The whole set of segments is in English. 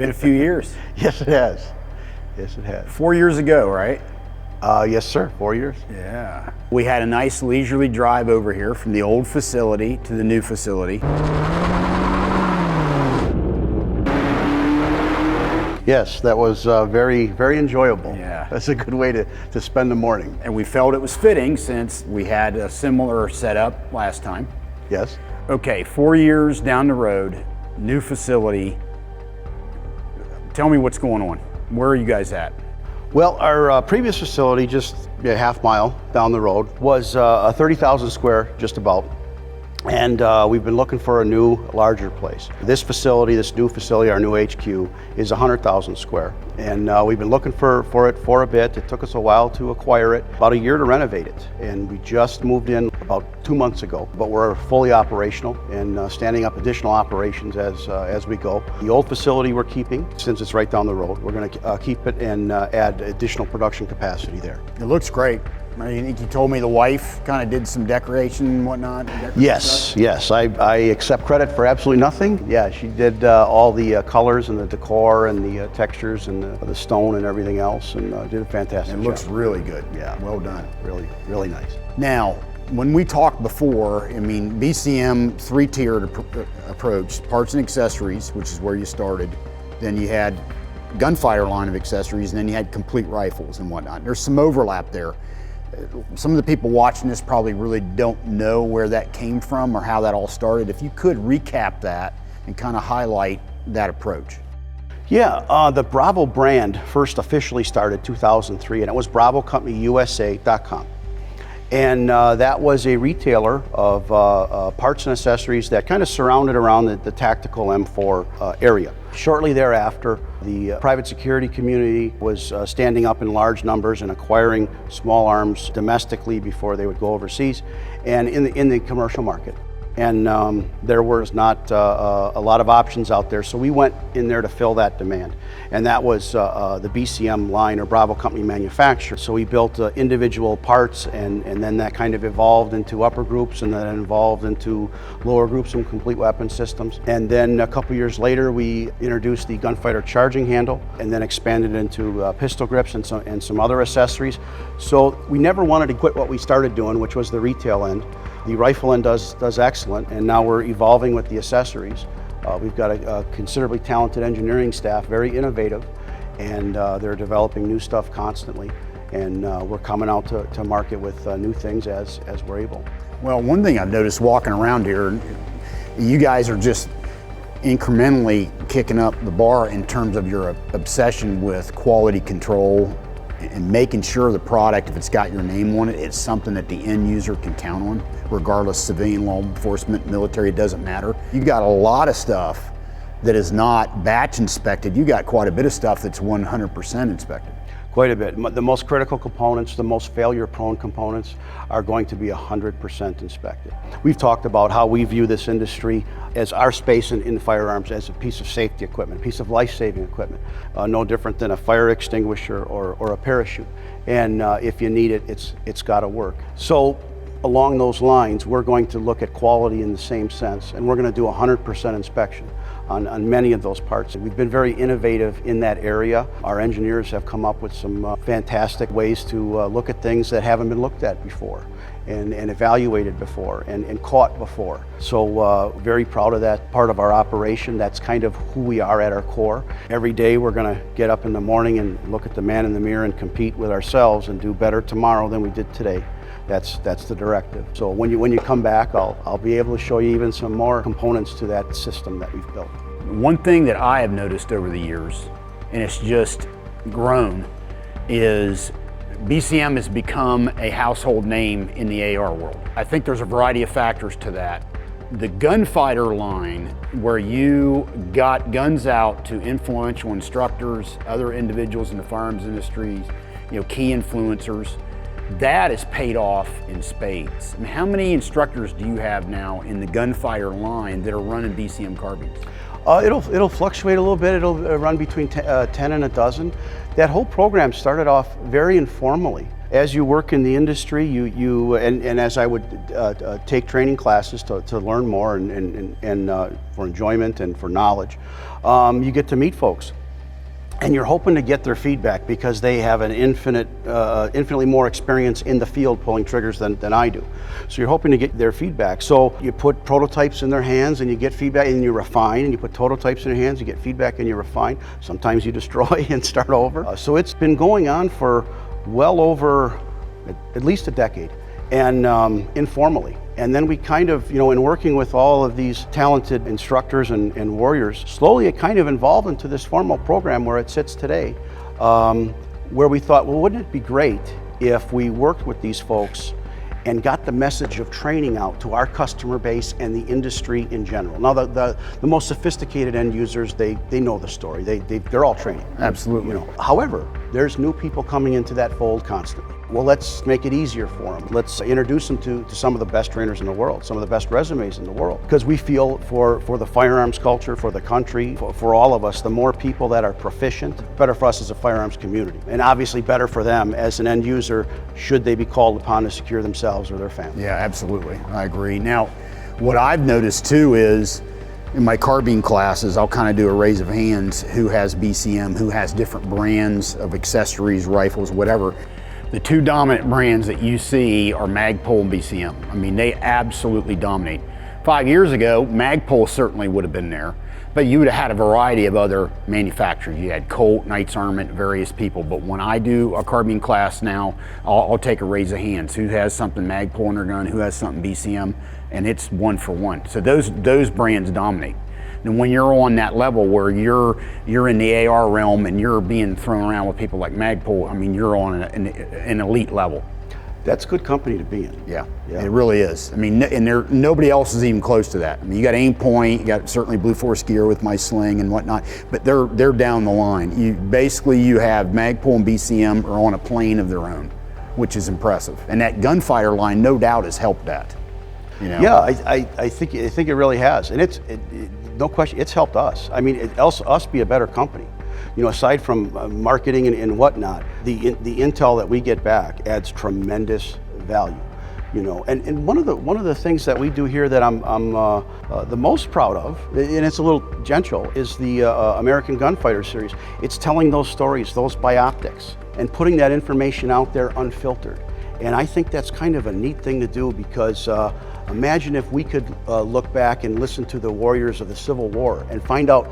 Been a few years. Yes, it has. Yes, it has. 4 years ago, right? Yes, sir. 4 years. Yeah. We had a nice leisurely drive over here from the old facility to the new facility. Yes, that was very, very enjoyable. Yeah. That's a good way to spend the morning. And we felt it was fitting since we had a similar setup last time. Yes. Okay, 4 years down the road, new facility. Tell me what's going on. Where are you guys at? Well, our previous facility, just a half mile down the road, was a 30,000 square, just about. And we've been looking for a new, larger place. This facility, this new facility, our new HQ, is 100,000 square. And we've been looking for it for a bit. It took us a while to acquire it, about a year to renovate it. And we just moved in about 2 months ago, but we're fully operational and standing up additional operations as we go. The old facility we're keeping, since it's right down the road. We're going to keep it and add additional production capacity there. It looks great. I think you told me the wife kind of did some decoration and whatnot. Yes, yes. I accept credit for absolutely nothing. Yeah, she did all the colors and the decor and the textures and the stone and everything else, and did a fantastic job. It looks really good. Yeah, well done. Really, really nice. Now, when we talked before, I mean, BCM three-tiered approach, parts and accessories, which is where you started. Then you had Gunfighter line of accessories, and then you had complete rifles and whatnot. There's some overlap there. Some of the people watching this probably really don't know where that came from or how that all started. If you could recap that and kind of highlight that approach. Yeah, the Bravo brand first officially started 2003, and it was BravoCompanyUSA.com. And that was a retailer of parts and accessories that kind of surrounded around the tactical M4 area. Shortly thereafter, the private security community was standing up in large numbers and acquiring small arms domestically before they would go overseas and in the commercial market. And there was not a lot of options out there, so we went in there to fill that demand. And that was the BCM line, or Bravo Company Manufacturer. So we built individual parts, and then that kind of evolved into upper groups, and then evolved into lower groups and complete weapon systems. And then a couple years later, we introduced the Gunfighter charging handle, and then expanded into pistol grips and some other accessories. So we never wanted to quit what we started doing, which was the retail end. The rifle end does excellent, and now we're evolving with the accessories. We've got a considerably talented engineering staff, very innovative, and they're developing new stuff constantly. And we're coming out to market with new things as we're able. Well, one thing I've noticed walking around here, you guys are just incrementally kicking up the bar in terms of your obsession with quality control and making sure the product, if it's got your name on it, it's something that the end user can count on, regardless, civilian, law enforcement, military, it doesn't matter. You got a lot of stuff that is not batch inspected. You got quite a bit of stuff that's 100% inspected. Quite a bit. The most critical components, the most failure-prone components are going to be 100% inspected. We've talked about how we view this industry as our space in firearms as a piece of safety equipment, a piece of life-saving equipment, no different than a fire extinguisher or a parachute. And if you need it, it's got to work. So along those lines, we're going to look at quality in the same sense, and we're going to do 100% inspection on many of those parts. We've been very innovative in that area. Our engineers have come up with some fantastic ways to look at things that haven't been looked at before and evaluated before and caught before. So very proud of that part of our operation. That's kind of who we are at our core. Every day we're going to get up in the morning and look at the man in the mirror and compete with ourselves and do better tomorrow than we did today. That's the directive. So when you come back, I'll be able to show you even some more components to that system that we've built. One thing that I have noticed over the years, and it's just grown, is BCM has become a household name in the AR world. I think there's a variety of factors to that. The Gunfighter line, where you got guns out to influential instructors, other individuals in the firearms industries, key influencers, that is paid off in spades. And how many instructors do you have now in the Gunfighter line that are running BCM carbines? It'll fluctuate a little bit. It'll run between 10 and a dozen. That whole program started off very informally. as you work in the industry, and as I would take training classes to learn more and for enjoyment and for knowledge, you get to meet folks. And you're hoping to get their feedback because they have an infinitely more experience in the field pulling triggers than I do. So you're hoping to get their feedback. So you put prototypes in their hands and you get feedback and you refine, and you put prototypes in their hands, you get feedback and you refine. Sometimes you destroy and start over. So it's been going on for well over at least a decade, and informally. And then we kind of, in working with all of these talented instructors and warriors, slowly it kind of evolved into this formal program where it sits today, where we thought, well, wouldn't it be great if we worked with these folks and got the message of training out to our customer base and the industry in general. Now, the most sophisticated end users, they know the story. They're all training. Absolutely. However, there's new people coming into that fold constantly. Well, let's make it easier for them. Let's introduce them to some of the best trainers in the world, some of the best resumes in the world. Because we feel for the firearms culture, for the country, for all of us, the more people that are proficient, better for us as a firearms community. And obviously better for them as an end user, should they be called upon to secure themselves or their family. Yeah, absolutely. I agree. Now, what I've noticed too is, in my carbine classes, I'll kind of do a raise of hands, who has BCM, who has different brands of accessories, rifles, whatever. The two dominant brands that you see are Magpul and BCM. I mean, they absolutely dominate. 5 years ago, Magpul certainly would have been there, but you would have had a variety of other manufacturers. You had Colt, Knights Armament, various people. But when I do a carbine class now, I'll take a raise of hands. Who has something Magpul in their gun, who has something BCM, and it's 1 for 1. So those brands dominate. And when you're on that level where you're in the AR realm and you're being thrown around with people like Magpul, I mean, you're on an elite level. That's good company to be in. Yeah, it really is. I mean, and nobody else is even close to that. I mean, you got Aim Point, you got certainly Blue Force gear with my sling and whatnot, but they're down the line. You have Magpul and BCM are on a plane of their own, which is impressive. And that Gunfighter line, no doubt, has helped that. Yeah, I think it really has, and no question, it's helped us. I mean, it helps us be a better company. Aside from marketing and whatnot, the intel that we get back adds tremendous value. And one of the things that we do here that I'm the most proud of, and it's a little gentle, is the American Gunfighter series. It's telling those stories, those bioptics, and putting that information out there unfiltered. And I think that's kind of a neat thing to do, because imagine if we could look back and listen to the warriors of the Civil War and find out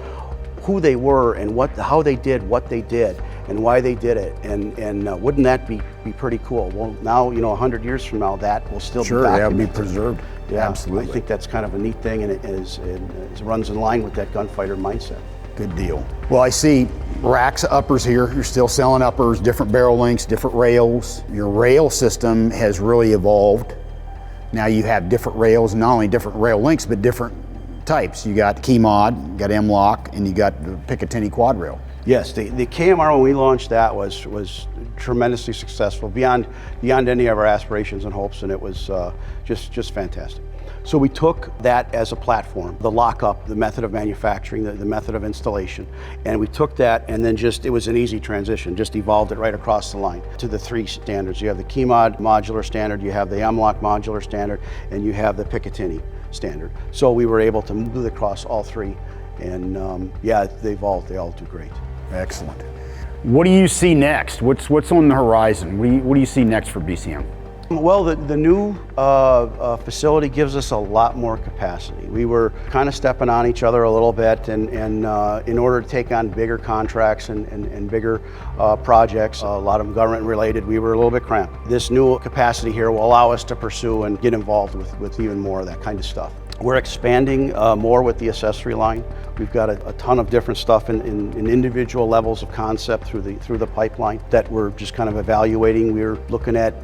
who they were and how they did what they did and why they did it, and wouldn't that be pretty cool? Well, now 100 years from now, that will still be documented. It'll be preserved. Yeah, absolutely. I think that's kind of a neat thing, and it runs in line with that gunfighter mindset. Good deal. Well, I see racks of uppers here. You're still selling uppers, different barrel lengths, different rails. Your rail system has really evolved. Now you have different rails, not only different rail lengths, but different types. You got key mod, you got M-lock, and you got the Picatinny quad rail. Yes, the KMR, when we launched that, was tremendously successful, beyond any of our aspirations and hopes, and it was just fantastic. So we took that as a platform, the lockup, the method of manufacturing, the method of installation, and we took that, and then it was an easy transition, just evolved it right across the line to the 3 standards. You have the key mod modular standard, you have the M-lock modular standard, and you have the Picatinny standard. So we were able to move across all 3, and they all do great. Excellent. What do you see next? What's on the horizon? What do you see next for BCM? Well, the new facility gives us a lot more capacity. We were kind of stepping on each other a little bit, and in order to take on bigger contracts and bigger projects, a lot of them government related, we were a little bit cramped. This new capacity here will allow us to pursue and get involved with even more of that kind of stuff. We're expanding more with the accessory line. We've got a ton of different stuff in individual levels of concept through the pipeline that we're just kind of evaluating. We're looking at,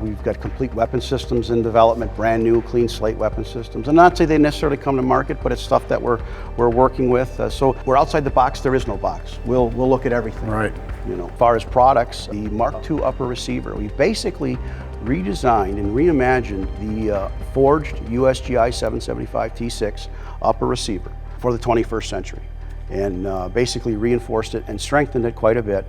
we've got complete weapon systems in development, brand new clean slate weapon systems. And not to say they necessarily come to market, but it's stuff that we're working with. So we're outside the box, there is no box. We'll look at everything. Right. As far as products, the Mark II upper receiver, we've basically redesigned and reimagined the forged USGI 775 T6 upper receiver for the 21st century, and basically reinforced it and strengthened it quite a bit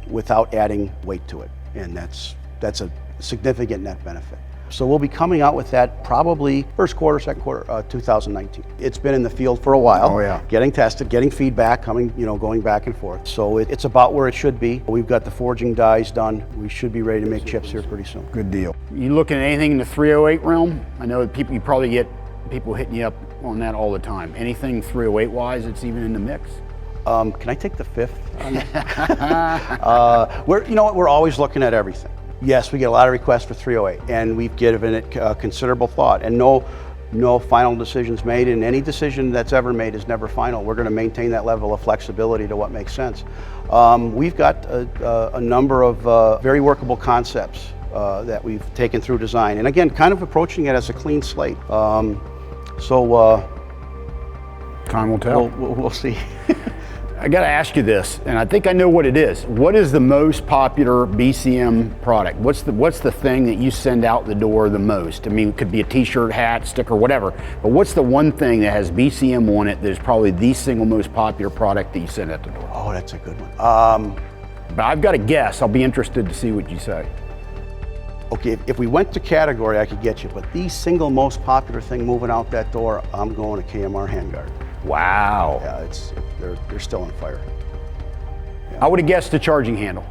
without adding weight to it. and that's a significant net benefit. So we'll be coming out with that probably first quarter, second quarter, 2019. It's been in the field for a while. Oh, yeah. Getting tested, getting feedback, going back and forth. So it's about where it should be. We've got the forging dies done. We should be ready to make chips here pretty soon. Good deal. You looking at anything in the 308 realm? I know you probably get people hitting you up on that all the time. Anything 308 wise that's even in the mix? Can I take the fifth on that? We're always looking at everything. Yes, we get a lot of requests for 308, and we've given it considerable thought, and no final decisions made, and any decision that's ever made is never final. We're going to maintain that level of flexibility to what makes sense. We've got a number of very workable concepts that we've taken through design, and again, kind of approaching it as a clean slate. Time will tell. We'll see. I got to ask you this, and I think I know what it is. What is the most popular BCM product? What's the thing that you send out the door the most? I mean, it could be a t-shirt, hat, sticker, whatever, but what's the one thing that has BCM on it that is probably the single most popular product that you send out the door? Oh, that's a good one. But I've got a guess. I'll be interested to see what you say. Okay, if we went to category, I could get you, but the single most popular thing moving out that door, I'm going to KMR handguard. Wow. Yeah, they're still on fire. Yeah. I would have guessed the charging handle.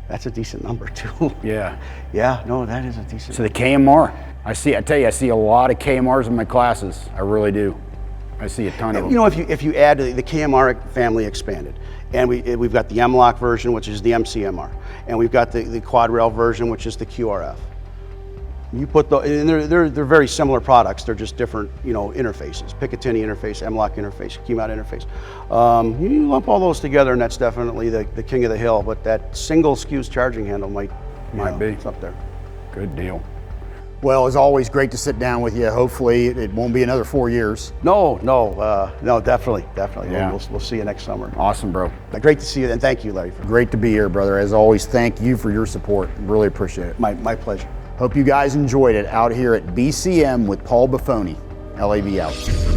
That's a decent number too. Yeah. Yeah, no, that is a decent So the KMR. I tell you, I see a lot of KMRs in my classes. I really do. I see a ton of them. You know, if you add the KMR family expanded, and we've got the M-Lock version, which is the MCMR, and we've got the quad rail version, which is the QRF. You put and they're very similar products. They're just different, interfaces. Picatinny interface, M-Lock interface, Keymount interface. You lump all those together, and that's definitely the king of the hill. But that single SKU's charging handle might be. It's up there. Good deal. Well, it's always great to sit down with you. Hopefully, it won't be another 4 years. No, definitely. Yeah. We'll see you next summer. Awesome, bro. Great to see you, and thank you, Larry. Great to be here, brother. As always, thank you for your support. Really appreciate it. My pleasure. Hope you guys enjoyed it out here at BCM with Paul Buffoni. LAV out.